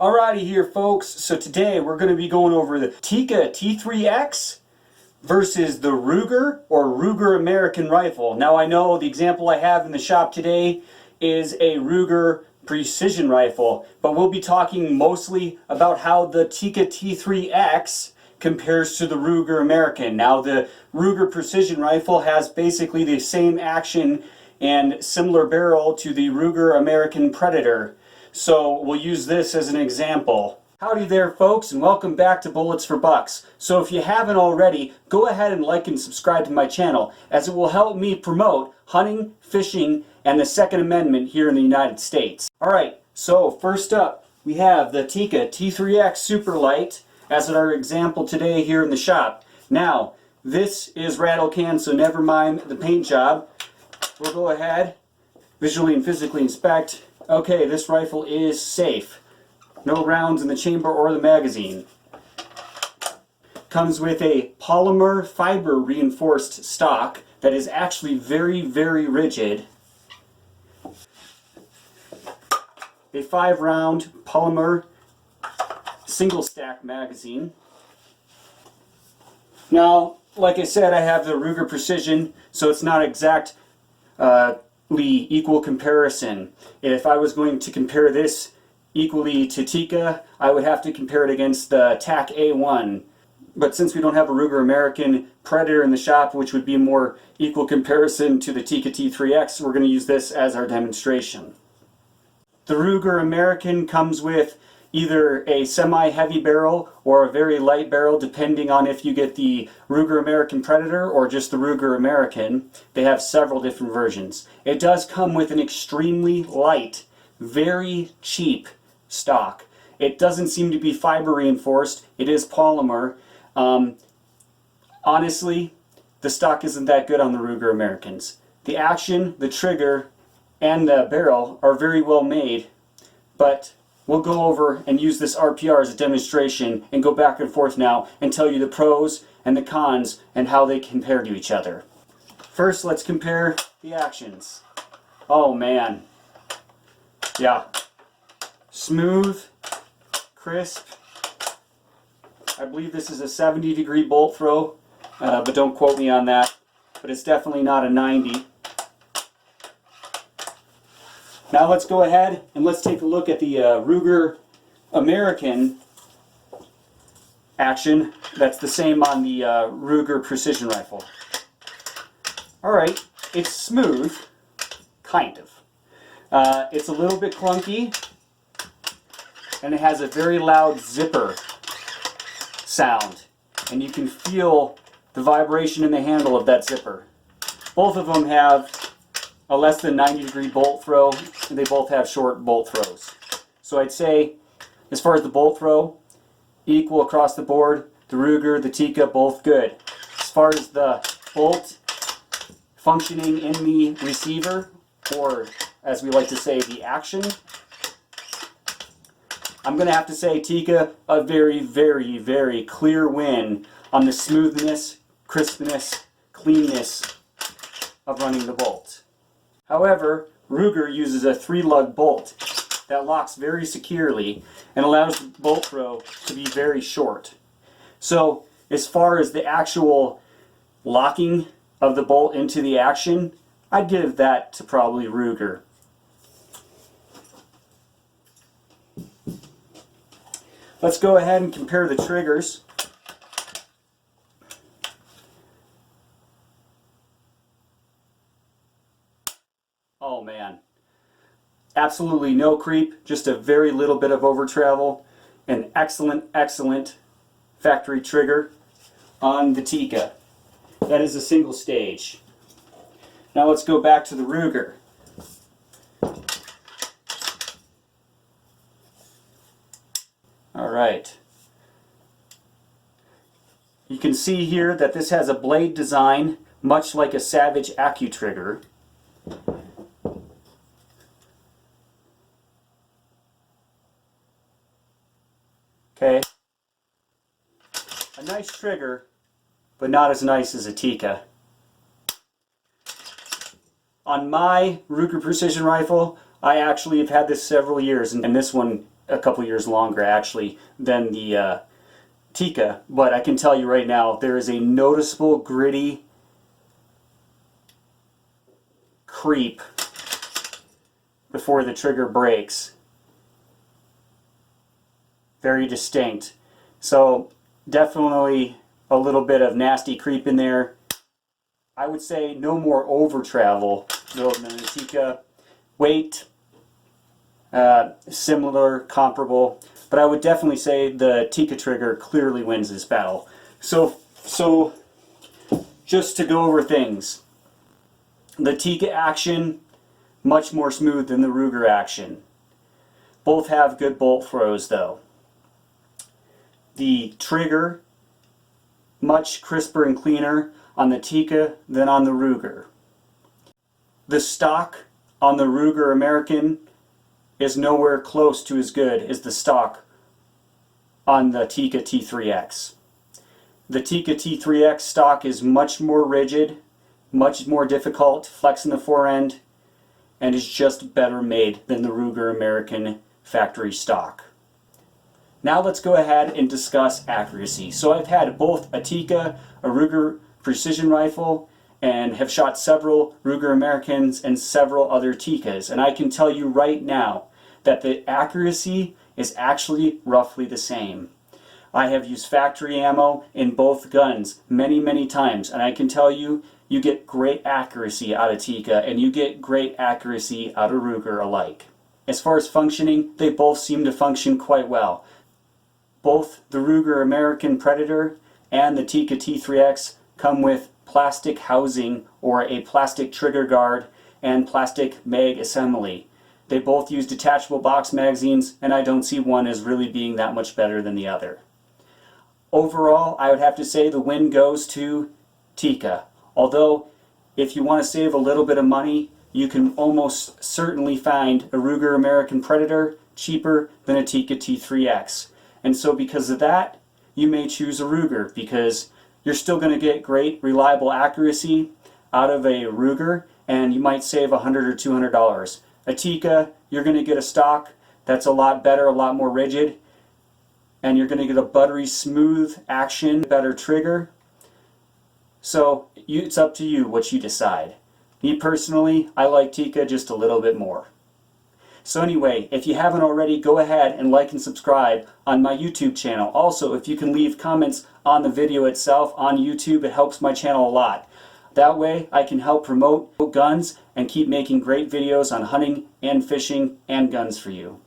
Alrighty here folks, so today we're going to be going over the Tikka T3X versus the RUGER or RUGER American rifle. Now I know the example I have in the shop today is a RUGER precision rifle, but we'll be talking mostly about how the Tikka T3X compares to the RUGER American. Now the RUGER precision rifle has basically the same action and similar barrel to the RUGER American Predator. So we'll use this as an example. Howdy there folks, and welcome back to Bullets for Bucks. So if you haven't already, go ahead and like and subscribe to my channel, as it will help me promote hunting, fishing, and the Second Amendment here in the United States. Alright, so first up we have the Tikka T3 Ak Superlight as our example today here in the shop. Now, this is rattle can, so never mind the paint job. We'll go ahead, visually and physically inspect. Okay, this rifle is safe. No rounds in the chamber or the magazine. Comes with a polymer fiber reinforced stock that is actually very, very rigid. A 5-round polymer single stack magazine. Now, like I said, I have the RUGER Precision, so it's not exact equal comparison. If I was going to compare this equally to Tikka, I would have to compare it against the TAC A1. But since we don't have a RUGER American Predator in the shop, which would be a more equal comparison to the Tikka T3X, we're going to use this as our demonstration. The RUGER American comes with either a semi-heavy barrel or a very light barrel, depending on if you get the RUGER American Predator or just the RUGER American. They have several different versions. It does come with an extremely light, very cheap stock. It doesn't seem to be fiber reinforced. It is polymer. Honestly, the stock isn't that good on the RUGER Americans. The action, the trigger, and the barrel are very well made, but we'll go over and use this RPR as a demonstration and go back and forth now and tell you the pros and the cons and how they compare to each other. First, let's compare the actions. Oh man. Yeah. Smooth, crisp. I believe this is a 70-degree bolt throw, but don't quote me on that. But it's definitely not a 90. Now let's go ahead and let's take a look at the RUGER American action. That's the same on the RUGER precision rifle. Alright, it's smooth, kind of. It's a little bit clunky, and it has a very loud zipper sound. And you can feel the vibration in the handle of that zipper. Both of them have a less than 90-degree bolt throw, and they both have short bolt throws. So I'd say, as far as the bolt throw, equal across the board. The RUGER, the Tikka, both good. As far as the bolt functioning in the receiver, or as we like to say, the action, I'm going to have to say Tikka, a very, very, very clear win on the smoothness, crispness, cleanness of running the bolt. However, RUGER uses a 3-lug bolt that locks very securely and allows the bolt throw to be very short. So as far as the actual locking of the bolt into the action, I'd give that to probably RUGER. Let's go ahead and compare the triggers. Oh man, absolutely no creep, just a very little bit of over travel. An excellent, excellent factory trigger on the Tikka. That is a single stage. Now let's go back to the RUGER. Alright. You can see here that this has a blade design much like a Savage AccuTrigger. Okay. A nice trigger, but not as nice as a Tikka. On my RUGER precision rifle, I actually have had this several years, and this one a couple years longer actually than the Tikka, but I can tell you right now there is a noticeable gritty creep before the trigger breaks. Very distinct. So definitely a little bit of nasty creep in there. I would say no more over travel than the Tikka. Weight, similar, comparable, but I would definitely say the Tikka trigger clearly wins this battle. So just to go over things, the Tikka action, much more smooth than the Ruger action. Both have good bolt throws though. The trigger, much crisper and cleaner on the Tikka than on the Ruger. The stock on the Ruger American is nowhere close to as good as the stock on the Tikka T3X. The Tikka T3X stock is much more rigid, much more difficult to flex in the forend, and is just better made than the Ruger American factory stock. Now let's go ahead and discuss accuracy. So I've had both a Tikka, a Ruger precision rifle, and have shot several Ruger Americans and several other Tikkas. And I can tell you right now that the accuracy is actually roughly the same. I have used factory ammo in both guns many times, and I can tell you, you get great accuracy out of Tikka and you get great accuracy out of Ruger alike. As far as functioning, they both seem to function quite well. Both the Ruger American Predator and the Tikka T3X come with plastic housing or a plastic trigger guard and plastic mag assembly. They both use detachable box magazines, and I don't see one as really being that much better than the other. Overall, I would have to say the win goes to Tikka. Although, if you want to save a little bit of money, you can almost certainly find a Ruger American Predator cheaper than a Tikka T3X. And so because of that, you may choose a Ruger, because you're still going to get great, reliable accuracy out of a Ruger, and you might save $100 or $200. A Tikka, you're going to get a stock that's a lot better, a lot more rigid, and you're going to get a buttery smooth action, better trigger. So it's up to you what you decide. Me personally, I like Tikka just a little bit more. So anyway, if you haven't already, go ahead and like and subscribe on my YouTube channel. Also, if you can leave comments on the video itself on YouTube, it helps my channel a lot. That way, I can help promote guns and keep making great videos on hunting and fishing and guns for you.